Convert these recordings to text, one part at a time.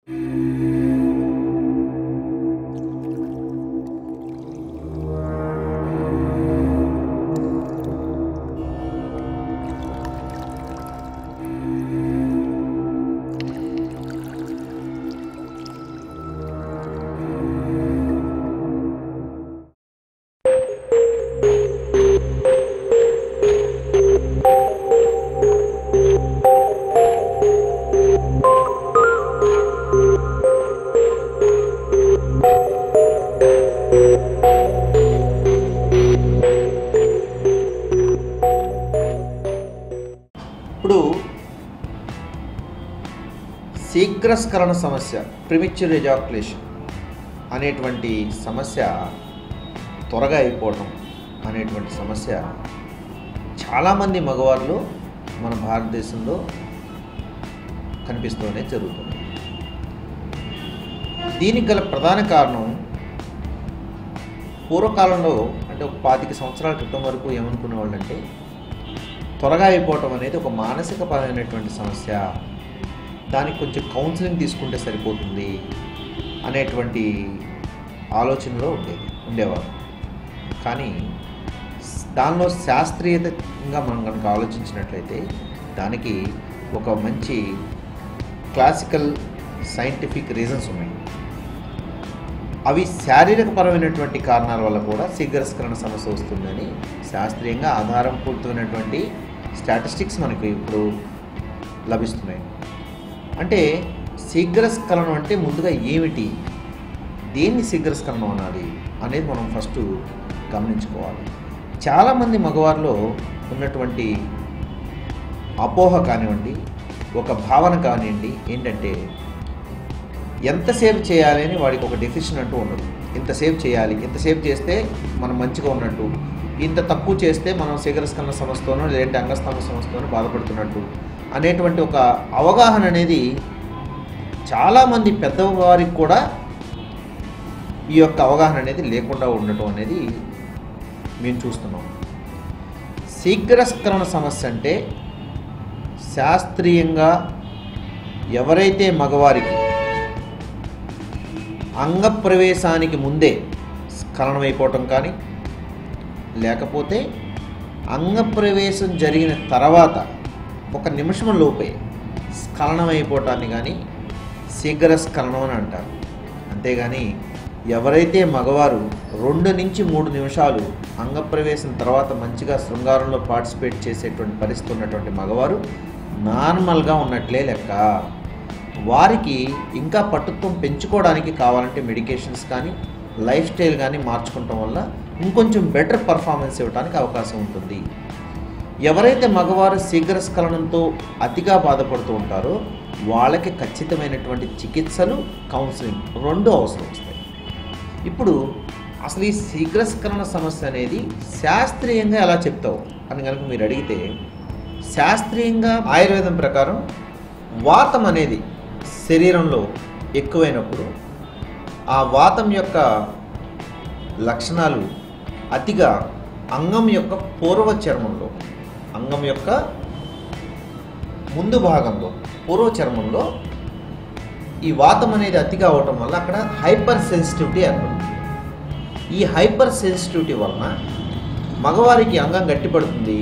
ఇప్పుడు శీఘ్రస్ఖలన సమస్య, premature ejaculation అనేటువంటి సమస్య, త్వరగా అయిపోవటం అనేటువంటి సమస్య చాలామంది మగవారిలో మన భారతదేశంలో కనిపిస్తూనే జరుగుతుంది. దీనికి గల ప్రధాన కారణం పూర్వకాలంలో అంటే ఒక 25 సంవత్సరాల క్రితం వరకు ఏమనుకునే వాళ్ళంటే త్వరగా అయిపోవటం అనేది ఒక మానసిక పరమైనటువంటి సమస్య, దానికి కొంచెం కౌన్సిలింగ్ తీసుకుంటే సరిపోతుంది అనేటువంటి ఆలోచనలో ఉండేవారు. కానీ దానిలో శాస్త్రీయతంగా మనం కనుక ఆలోచించినట్లయితే దానికి ఒక మంచి క్లాసికల్ సైంటిఫిక్ రీజన్స్ ఉన్నాయి. అవి శారీరకపరమైనటువంటి కారణాల వల్ల కూడా శీఘ్రస్ఖలన సమస్య వస్తుందని శాస్త్రీయంగా ఆధారపూరితమైనటువంటి స్టాటిస్టిక్స్ మనకు ఇప్పుడు లభిస్తున్నాయి. అంటే శీఘ్రస్ఖలనం అంటే ముందుగా ఏమిటి, దేన్ని శీఘ్రస్ఖలనం అనాలి అనేది మనం ఫస్ట్ గమనించుకోవాలి. చాలామంది మగవారిలో ఉన్నటువంటి అపోహ కానివ్వండి, ఒక భావన కానివ్వండి ఏంటంటే ఎంతసేపు చేయాలి అని వాడికి ఒక డెఫిషన్ అంటూ ఉండదు. ఇంతసేపు చేయాలి, ఇంతసేపు చేస్తే మనం మంచిగా ఉన్నట్టు, ఇంత తక్కువ చేస్తే మనం శీఘ్రస్ఖలన సమస్యతోనో లేదంటే అంగస్తంభ సమస్యతోనో బాధపడుతున్నట్టు అనేటువంటి ఒక అవగాహన అనేది చాలామంది పెద్దవారికి కూడా ఈ యొక్క అవగాహన అనేది లేకుండా ఉండటం అనేది మేము చూస్తున్నాం. శీఘ్రస్ఖలన సమస్య అంటే శాస్త్రీయంగా ఎవరైతే మగవారికి అంగప్రవేశానికి ముందే స్ఖలనం అయిపోవటం కానీ, లేకపోతే అంగప్రవేశం జరిగిన తర్వాత 1 నిమిషం లోపే స్ఖలనం అయిపోవటాన్ని కానీ శీఘ్రస్ఖలనం అని అంటారు. అంతేగాని ఎవరైతే మగవారు 2 నుంచి 3 నిమిషాలు అంగప్రవేశం తర్వాత మంచిగా శృంగారంలో పార్టిసిపేట్ చేసేటువంటి పరిస్థితి ఉన్నటువంటి మగవారు నార్మల్గా ఉన్నట్లే లెక్క. వారికి ఇంకా పట్టుత్వం పెంచుకోవడానికి కావాలంటే మెడికేషన్స్ కానీ లైఫ్ స్టైల్ కానీ మార్చుకోవటం వల్ల ఇంకొంచెం బెటర్ పర్ఫార్మెన్స్ ఇవ్వడానికి అవకాశం ఉంటుంది. ఎవరైతే మగవారు శీఘ్రస్ఖలనంతో అతిగా బాధపడుతూ ఉంటారో వాళ్ళకి ఖచ్చితమైనటువంటి చికిత్సలు, కౌన్సిలింగ్ 2 అవసరం వస్తాయి. ఇప్పుడు అసలు ఈ శీఘ్రస్ఖలన సమస్య అనేది శాస్త్రీయంగా ఎలా చెప్తావు అని కనుక మీరు అడిగితే, శాస్త్రీయంగా ఆయుర్వేదం ప్రకారం వాతం అనేది శరీరంలో ఎక్కువైనప్పుడు ఆ వాతం యొక్క లక్షణాలు అతిగా అంగం యొక్క పూర్వ చర్మంలో, అంగం యొక్క ముందు భాగంలో పూర్వ చర్మంలో ఈ వాతం అనేది అతిగా అవటం వల్ల అక్కడ హైపర్ సెన్సిటివిటీ ఏర్పడుతుంది. ఈ హైపర్ సెన్సిటివిటీ వలన మగవారికి అంగం గట్టిపడుతుంది.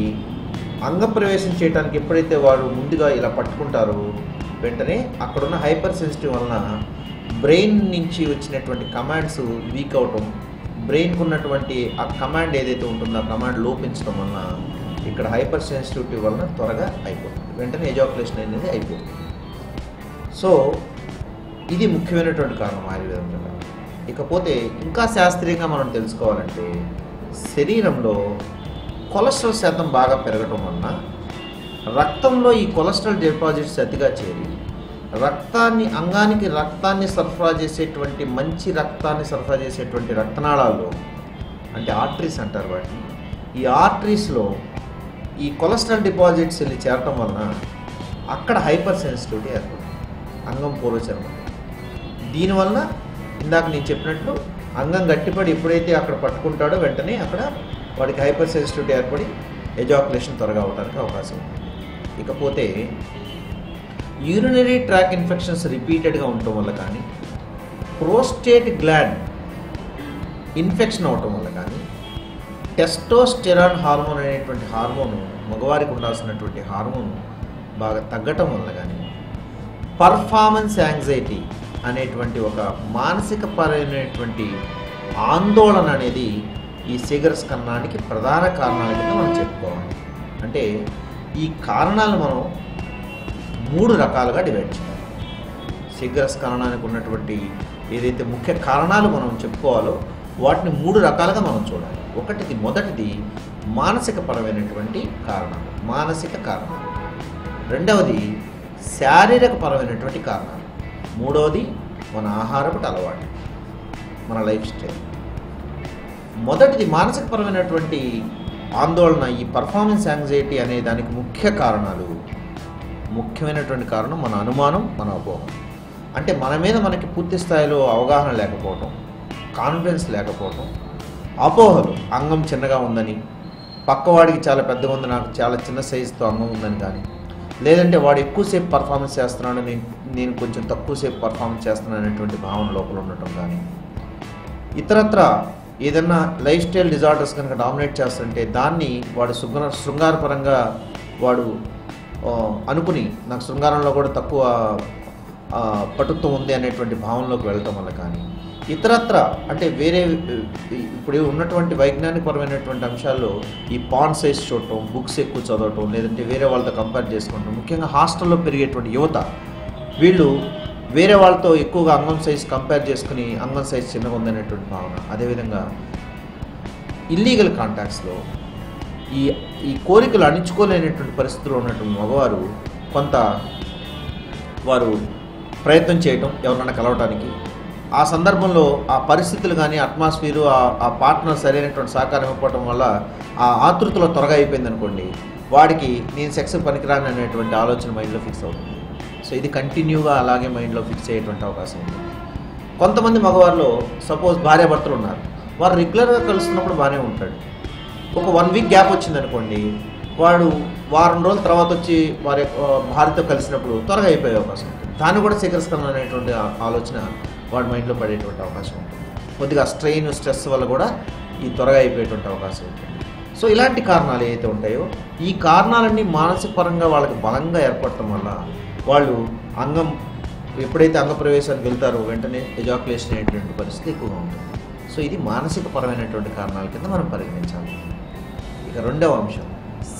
అంగప్రవేశం చేయడానికి ఎప్పుడైతే వారు ముందుగా ఇలా పట్టుకుంటారో వెంటనే అక్కడున్న హైపర్ సెన్సిటివ్ వలన బ్రెయిన్ నుంచి వచ్చినటువంటి కమాండ్స్ వీక్ అవటం, బ్రెయిన్కు ఉన్నటువంటి ఆ కమాండ్ ఏదైతే ఉంటుందో ఆ కమాండ్ లోపించడం వలన ఇక్కడ హైపర్ సెన్సిటివిటీ వలన త్వరగా అయిపోతుంది, వెంటనే ఎజాక్యులేషన్ అనేది అయిపోతుంది. సో ఇది ముఖ్యమైనటువంటి కారణం ఆయుర్వేదం ప్రకారం. ఇకపోతే ఇంకా శాస్త్రీయంగా మనం తెలుసుకోవాలంటే శరీరంలో కొలెస్ట్రాల్ శాతం బాగా పెరగటం వలన రక్తంలో ఈ కొలెస్ట్రాల్ డిపాజిట్స్ అతిగా చేరి రక్తాన్ని సరఫరా చేసేటువంటి మంచి రక్తాన్ని సరఫరా చేసేటువంటి రక్తనాళాల్లో, అంటే ఆర్టరీస్ అంటారు వాటిని, ఈ ఆర్టరీస్లో ఈ కొలెస్ట్రాల్ డిపాజిట్స్ వెళ్ళి చేరటం వలన అక్కడ హైపర్ సెన్సిటివిటీ ఏర్పడుతుంది అంగం పూర్వచర్మం. దీనివల్ల ఇందాక నేను చెప్పినట్లు అంగం గట్టిపడి ఎప్పుడైతే అక్కడ పట్టుకుంటాడో వెంటనే అక్కడ వాడికి హైపర్ సెన్సిటివిటీ ఏర్పడి ఎజాక్యులేషన్ త్వరగా అవడానికి అవకాశం ఉంది. ఇకపోతే యూరినరీ ట్రాక్ ఇన్ఫెక్షన్స్ రిపీటెడ్గా ఉండటం వల్ల కానీ, ప్రోస్టేట్ గ్లాండ్ ఇన్ఫెక్షన్ అవటం వల్ల కానీ, టెస్టోస్టెరాన్ హార్మోన్ అనేటువంటి హార్మోను, మగవారికి ఉండాల్సినటువంటి హార్మోను బాగా తగ్గటం వల్ల కానీ, పర్ఫార్మెన్స్ యాంగ్జైటీ అనేటువంటి ఒక మానసిక పరమైనటువంటి ఆందోళన అనేది ఈ శీఘ్రస్ఖలనానికి ప్రధాన కారణాల కింద మనం చెప్పుకోవాలి. అంటే ఈ కారణాలు మనం 3 రకాలుగా డివైడ్ చేయాలి. శీఘ్రస్ఖలనానికి ఉన్నటువంటి ఏదైతే ముఖ్య కారణాలు మనం చెప్పుకోవాలో వాటిని 3 రకాలుగా మనం చూడాలి. మొదటిది మానసిక పరమైనటువంటి కారణాలు, మానసిక కారణాలు. రెండవది శారీరక పరమైనటువంటి కారణాలు. మూడవది మన ఆహారపు అలవాటు, మన లైఫ్ స్టైల్. మొదటిది మానసిక పరమైనటువంటి ఆందోళన, ఈ పర్ఫార్మెన్స్ యాంగ్జైటీ అనే దానికి ముఖ్యమైనటువంటి కారణం మన అనుమానం, మన అపోహ. అంటే మన మీద మనకి పూర్తి స్థాయిలో అవగాహన లేకపోవటం, కాన్ఫిడెన్స్ లేకపోవటం, అపోహలు, అంగం చిన్నగా ఉందని, పక్కవాడికి చాలా పెద్దగా ఉంది, నాకు చాలా చిన్న సైజుతో అంగం ఉందని కానీ, లేదంటే వాడు ఎక్కువసేపు పర్ఫార్మెన్స్ చేస్తున్నాడు, నేను కొంచెం తక్కువసేపు పర్ఫార్మెన్స్ చేస్తున్నాను అనేటువంటి భావన లోపల ఉండటం కానీ, ఇతరత్ర ఏదన్నా లైఫ్ స్టైల్ డిజార్డర్స్ కనుక డామినేట్ చేస్తుంటే దాన్ని వాడు శృంగారపరంగా వాడు అనుకుని నాకు శృంగారంలో కూడా తక్కువ పటుత్వం ఉంది అనేటువంటి భావనలోకి వెళ్ళటం వల్ల కానీ, ఇతరత్ర అంటే వేరే ఇప్పుడు ఉన్నటువంటి వైజ్ఞానికపరమైనటువంటి అంశాల్లో ఈ పాన్ సైజ్ చూడటం, బుక్స్ ఎక్కువ చదవటం, లేదంటే వేరే వాళ్ళతో కంపేర్ చేసుకుంటాం. ముఖ్యంగా హాస్టల్లో పెరిగేటువంటి యువత వీళ్ళు వేరే వాళ్ళతో ఎక్కువగా అంగం సైజ్ కంపేర్ చేసుకుని అంగం సైజ్ చిన్నగా ఉందనేటువంటి భావన. అదేవిధంగా ఇల్లీగల్ కాంటాక్ట్స్లో ఈ కోరికలు అణించుకోలేనటువంటి పరిస్థితుల్లో ఉన్నటువంటి మగవారు కొంత వారు ప్రయత్నం చేయటం ఎవరినైనా కలవటానికి, ఆ సందర్భంలో ఆ పరిస్థితులు కానీ అట్మాస్ఫియరు ఆ పార్ట్నర్ సరైనటువంటి సహకారం ఇవ్వకపోవటం వల్ల ఆ ఆతృతలో త్వరగా అయిపోయింది అనుకోండి, వాడికి నేను సెక్స్ పనికిరాని అనేటువంటి ఆలోచన మైండ్లో ఫిక్స్ అవుతుంది. సో ఇది కంటిన్యూగా అలాగే మైండ్లో ఫిక్స్ అయ్యేటువంటి అవకాశం ఉంది. కొంతమంది మగవారిలో సపోజ్ భార్యాభర్తలు ఉన్నారు, వారు రెగ్యులర్గా కలుస్తున్నప్పుడు బాగానే ఉంటాడు. ఒక 1 వీక్ గ్యాప్ వచ్చిందనుకోండి, వాడు వారం రోజుల తర్వాత వచ్చి వారి భార్యతో కలిసినప్పుడు త్వరగా అయిపోయే అవకాశం ఉంటుంది. దాన్ని కూడా శీఘ్రస్ఖలనం అనేటువంటి ఆలోచన వాడి మైండ్లో పడేటువంటి అవకాశం ఉంటుంది. కొద్దిగా స్ట్రెస్ వల్ల కూడా ఈ త్వరగా అయిపోయేటువంటి అవకాశం ఉంటుంది. సో ఇలాంటి కారణాలు ఏవైతే ఉంటాయో ఈ కారణాలన్నీ మానసిక పరంగా వాళ్ళకి బలంగా ఏర్పడటం వల్ల వాళ్ళు ఎప్పుడైతే అంగప్రవేశానికి వెళ్తారో వెంటనే ఎజాకులేషన్ అనేటువంటి పరిస్థితి ఎక్కువగా ఉంటుంది. సో ఇది మానసిక పరమైనటువంటి కారణాల కింద మనం పరిగణించాలి. ఇక రెండవ అంశం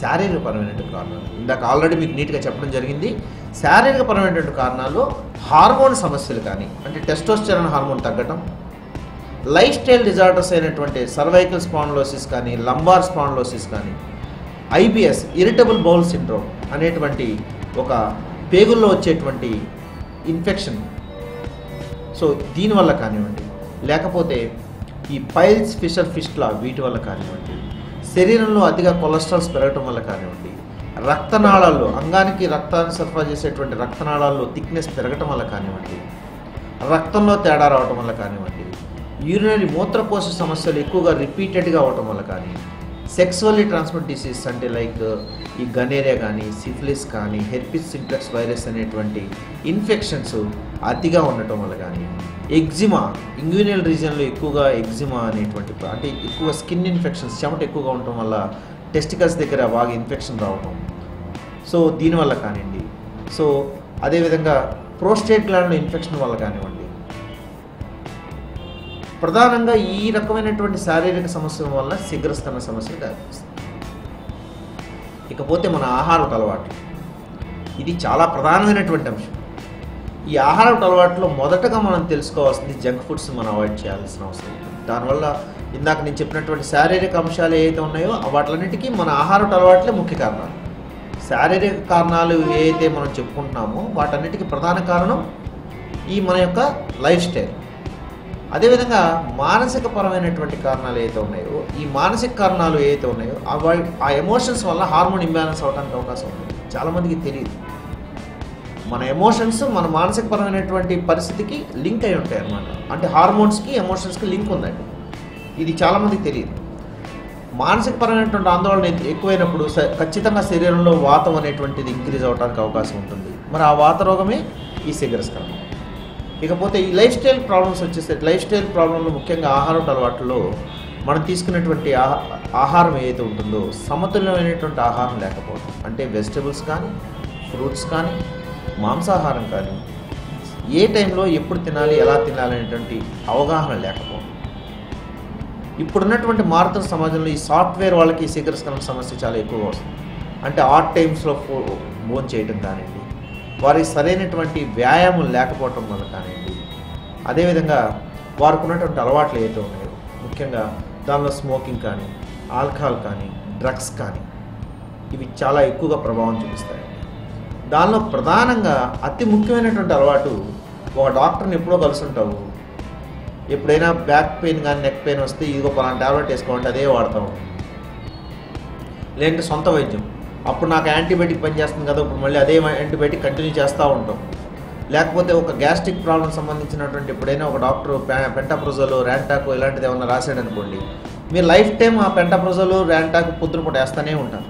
శారీరక పరమైనటువంటి కారణాలు. ఇందాక ఆల్రెడీ మీకు నీట్గా చెప్పడం జరిగింది. శారీరక పరమైనటువంటి కారణాల్లో హార్మోన్ సమస్యలు కానీ, అంటే టెస్టోస్టెరాన్ హార్మోన్ తగ్గటం, లైఫ్ స్టైల్ డిజార్డర్స్ అయినటువంటి సర్వైకల్ స్పాండిలోసిస్ కానీ, లంబార్ స్పాండిలోసిస్ కానీ, ఐబిఎస్ ఇరిటబుల్ బౌల్ సిండ్రోమ్ అనేటువంటి ఒక పేగుల్లో వచ్చేటువంటి ఇన్ఫెక్షన్, సో దీనివల్ల కానివ్వండి, లేకపోతే ఈ పైల్స్, ఫిస్టులా వీటి వల్ల కానివ్వండి, శరీరంలో అతిగా కొలెస్ట్రాల్స్ పెరగటం వల్ల కానివ్వండి, రక్తనాళాల్లో అంగానికి రక్తాన్ని సరఫరా చేసేటువంటి రక్తనాళాల్లో థిక్నెస్ పెరగటం వల్ల కానివ్వండి, రక్తంలో తేడా రావటం వల్ల కానివ్వండి, యూరినరీ మూత్రకోశ సమస్యలు ఎక్కువగా రిపీటెడ్గా అవటం వల్ల కానీ, సెక్సువల్లీ ట్రాన్స్మిట్ డిసీజ్ అంటే లైక్ ఈ గనేరియా కానీ, సిఫిలిస్ కానీ, హెర్పిస్ సింప్లెక్స్ వైరస్ అనేటువంటి ఇన్ఫెక్షన్స్ అతిగా ఉండటం వల్ల కానీ, ఎగ్జిమా, ఇంగ్యూనల్ రీజియన్లో ఎక్కువగా ఎగ్జిమా అనేటువంటి అంటే ఎక్కువ స్కిన్ ఇన్ఫెక్షన్స్, చెమట ఎక్కువగా ఉండటం వల్ల టెస్టికల్స్ దగ్గర బాగా ఇన్ఫెక్షన్ రావటం, సో దీనివల్ల కానివ్వండి, సో అదేవిధంగా ప్రోస్టేట్ గ్లాండ్లో ఇన్ఫెక్షన్ వల్ల కానివ్వండి, ప్రధానంగా ఈ రకమైనటువంటి శారీరక సమస్యల వల్ల శీఘ్రస్ఖలన సమస్యలు దారితీస్తాయి. ఇకపోతే మన ఆహారపు అలవాట్లు, ఇది చాలా ప్రధానమైనటువంటి అంశం. ఈ ఆహారపు అలవాట్లో మొదటగా మనం తెలుసుకోవాల్సింది జంక్ ఫుడ్స్ మనం అవాయిడ్ చేయాల్సిన అవసరం ఉంటుంది. దానివల్ల ఇందాక నేను చెప్పినటువంటి శారీరక అంశాలు ఏవైతే ఉన్నాయో వాటిలన్నిటికీ మన ఆహారపు అలవాట్లే ముఖ్య కారణాలు. శారీరక కారణాలు ఏవైతే మనం చెప్పుకుంటున్నామో వాటన్నిటికీ ప్రధాన కారణం ఈ మన యొక్క లైఫ్ స్టైల్. అదేవిధంగా మానసిక పరమైనటువంటి కారణాలు ఏవైతే ఉన్నాయో ఈ మానసిక కారణాలు ఏవైతే ఉన్నాయో ఆ ఎమోషన్స్ వల్ల హార్మోన్ ఇంబ్యాలెన్స్ అవడానికి అవకాశం ఉంటుంది. చాలామందికి తెలియదు, మన ఎమోషన్స్ మన మానసిక పరమైనటువంటి పరిస్థితికి లింక్ అయి ఉంటాయి అన్నమాట. అంటే హార్మోన్స్కి ఎమోషన్స్కి లింక్ ఉందండి. ఇది చాలామందికి తెలియదు. మానసిక పరమైనటువంటి ఆందోళన ఎక్కువైనప్పుడు ఖచ్చితంగా శరీరంలో వాతం అనేటువంటిది ఇంక్రీజ్ అవడానికి అవకాశం ఉంటుంది. మరి ఆ వాత రోగమే ఈ శీఘ్రస్ఖలనం. ఇకపోతే ఈ లైఫ్ స్టైల్ ప్రాబ్లమ్స్ వచ్చేసరికి లైఫ్ స్టైల్ ప్రాబ్లంలో ముఖ్యంగా ఆహారపు అలవాట్లలో మనం తీసుకునేటువంటి ఆహారం ఏదైతే ఉంటుందో సమతుల్యమైనటువంటి ఆహారం లేకపోవడం, అంటే వెజిటబుల్స్ కానీ ఫ్రూట్స్ కానీ మాంసాహారం కానీ ఏ టైంలో ఎప్పుడు తినాలి ఎలా తినాలి అనేటువంటి అవగాహన లేకపోవడం. ఇప్పుడున్నటువంటి మారుతున్న సమాజంలో ఈ సాఫ్ట్వేర్ వాళ్ళకి శీఘ్రస్ఖలనం సమస్య చాలా ఎక్కువగా వస్తుంది. అంటే ఆడ్ టైమ్స్లో భోజనం చేయడం కానివ్వండి, వారికి సరైనటువంటి వ్యాయామం లేకపోవటం వల్ల కానివ్వండి, అదేవిధంగా వారికి ఉన్నటువంటి అలవాట్లు ఏవైతే ఉన్నాయో ముఖ్యంగా దానిలో స్మోకింగ్ కానీ ఆల్కహాల్ కానీ డ్రగ్స్ కానీ ఇవి చాలా ఎక్కువగా ప్రభావం చూపిస్తాయి. దానిలో ప్రధానంగా అతి ముఖ్యమైనటువంటి అలవాటు, ఒక డాక్టర్ని ఎప్పుడో కలుసుంటావు, ఎప్పుడైనా బ్యాక్ పెయిన్ కానీ నెక్ పెయిన్ వస్తే ఇదిగో పలానా ట్యాబ్లెట్ వేసుకోమంటే అదే వాడతాం. లేదంటే సొంత వైద్యం, అప్పుడు నాకు యాంటీబయాటిక్ పనిచేస్తుంది కదా ఇప్పుడు మళ్ళీ అదే యాంటీబయాటిక్ కంటిన్యూ చేస్తూ ఉంటాం. లేకపోతే ఒక గ్యాస్ట్రిక్ ప్రాబ్లం సంబంధించినటువంటి ఎప్పుడైనా ఒక డాక్టర్ పెంటాప్రోజోల్ ర్యాంటాక్ ఇలాంటిది ఏమన్నా రాశాడు అనుకోండి, మీరు లైఫ్ టైం ఆ పెంటాప్రోజోల్ ర్యాంటాక్ పొద్దునపూట వేస్తూనే ఉంటారు.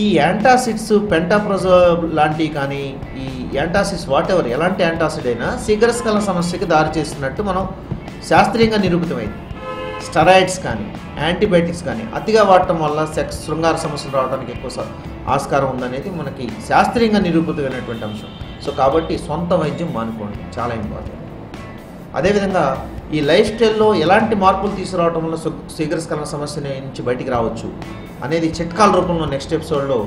ఈ యాంటాసిడ్స్ పెంటాప్రోజోల్ లాంటివి కానీ ఈ యాంటాసిడ్స్ వాటెవర్ ఎలాంటి యాంటాసిడ్ అయినా శీఘ్రస్ఖలన సమస్యకి దారి చేస్తున్నట్టు మనం శాస్త్రీయంగా నిరూపితమైంది. స్టెరాయిడ్స్ కానీ యాంటీబయాటిక్స్ కానీ అతిగా వాడటం వల్ల సెక్స్ శృంగార సమస్యలు రావడానికి ఎక్కువ ఆస్కారం ఉందనేది మనకి శాస్త్రీయంగా నిరూపితమైనటువంటి అంశం. సో కాబట్టి సొంత వైద్యం మానుకోండి, చాలా ఇంపార్టెంట్. అదేవిధంగా ఈ లైఫ్ స్టైల్లో ఎలాంటి మార్పులు తీసుకురావడం వల్ల శీఘ్రస్ఖలన సమస్య నుంచి బయటికి రావచ్చు అనేది చిట్కాల రూపంలో నెక్స్ట్ ఎపిసోడ్లో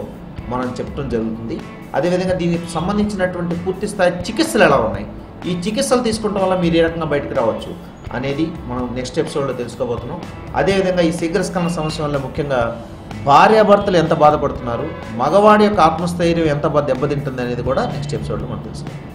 మనం చెప్పడం జరుగుతుంది. అదేవిధంగా దీనికి సంబంధించినటువంటి పూర్తి స్థాయి చికిత్సలు ఎలా ఉన్నాయి, ఈ చికిత్సలు తీసుకోవడం వల్ల మీరు ఏ రకంగా బయటకు రావచ్చు అనేది మనం నెక్స్ట్ ఎపిసోడ్లో తెలుసుకోబోతున్నాం. అదేవిధంగా ఈ శీఘ్రస్ఖలన సమస్య వల్ల ముఖ్యంగా భార్యాభర్తలు ఎంత బాధపడుతున్నారు, మగవాడి యొక్క ఆత్మస్థైర్యం ఎంత దెబ్బతింటుంది అనేది కూడా నెక్స్ట్ ఎపిసోడ్లో మనం తెలుసుకుందాం.